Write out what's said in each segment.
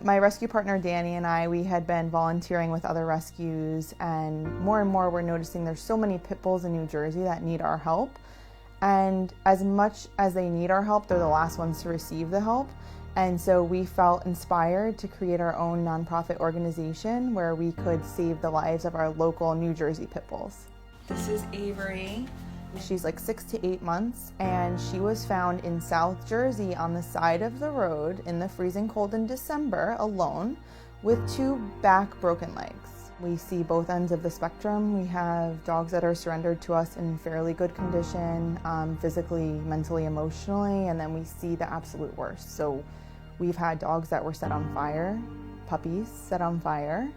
My rescue partner Danny and I, we had been volunteering with other rescues, and more we're noticing there's so many pit bulls in New Jersey that need our help. And as much as they need our help, they're the last ones to receive the help. And so we felt inspired to create our own nonprofit organization where we could save the lives of our local New Jersey pit bulls. This is Avery. She's like 6 to 8 months, and she was found in South Jersey on the side of the road in the freezing cold in December alone with 2 back broken legs. We see both ends of the spectrum. We have dogs that are surrendered to us in fairly good condition, physically, mentally, emotionally, and then we see the absolute worst. So we've had dogs that were set on fire, puppies set on fire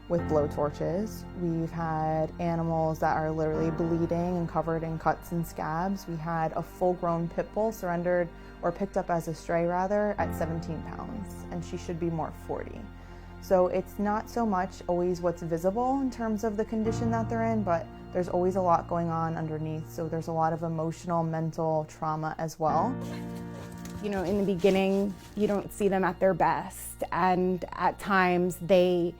with blowtorches. We've had animals that are literally bleeding and covered in cuts and scabs. We had a full-grown pit bull surrendered, or picked up as a stray rather, at 17 pounds, and she should be more 40. So it's not so much always what's visible in terms of the condition that they're in, but there's always a lot going on underneath. So there's a lot of emotional, mental trauma as well. You know, in the beginning, you don't see them at their best, and at times they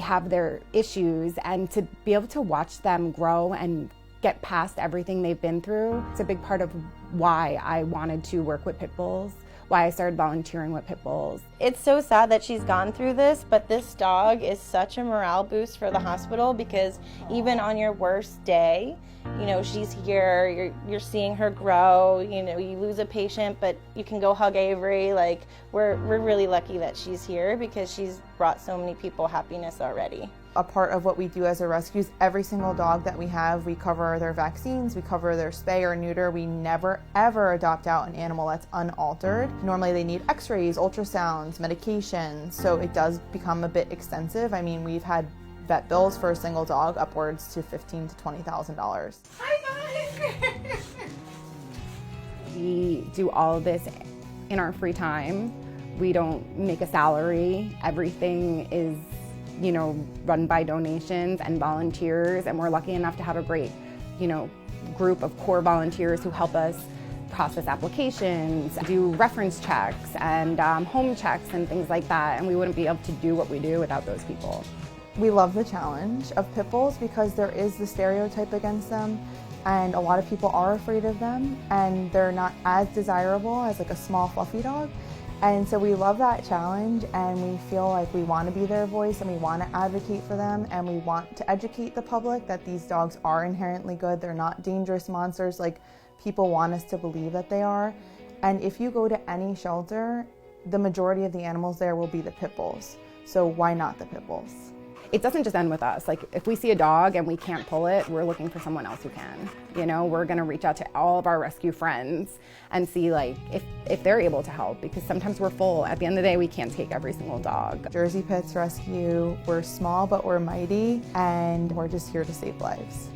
have their issues, and to be able to watch them grow and get past everything they've been through, it's a big part of why I wanted to work with pit bulls, why I started volunteering with pit bulls. It's so sad that she's gone through this, but this dog is such a morale boost for the hospital, because even on your worst day, you know, she's here, you're seeing her grow, you know, you lose a patient, but you can go hug Avery. Like, we're really lucky that she's here, because she's brought so many people happiness already. A part of what we do as a rescue is every single dog that we have, we cover their vaccines, we cover their spay or neuter. We never ever adopt out an animal that's unaltered. Normally they need x-rays, ultrasounds, medications, so it does become a bit extensive. I mean, we've had vet bills for a single dog upwards to $15,000 to $20,000. We do all of this in our free time. We don't make a salary. Everything is, you know, run by donations and volunteers, and we're lucky enough to have a great, you know, group of core volunteers who help us process applications, do reference checks and home checks and things like that, and we wouldn't be able to do what we do without those people. We love the challenge of pit bulls because there is the stereotype against them, and a lot of people are afraid of them, and they're not as desirable as like a small fluffy dog. And so we love that challenge, and we feel like we want to be their voice, and we want to advocate for them, and we want to educate the public that these dogs are inherently good. They're not dangerous monsters like people want us to believe that they are. And if you go to any shelter, the majority of the animals there will be the pit bulls. So why not the pit bulls? It doesn't just end with us. Like, if we see a dog and we can't pull it, we're looking for someone else who can. You know, we're gonna reach out to all of our rescue friends and see like if they're able to help, because sometimes we're full. At the end of the day, we can't take every single dog. Jersey Pets Rescue, we're small but we're mighty, and we're just here to save lives.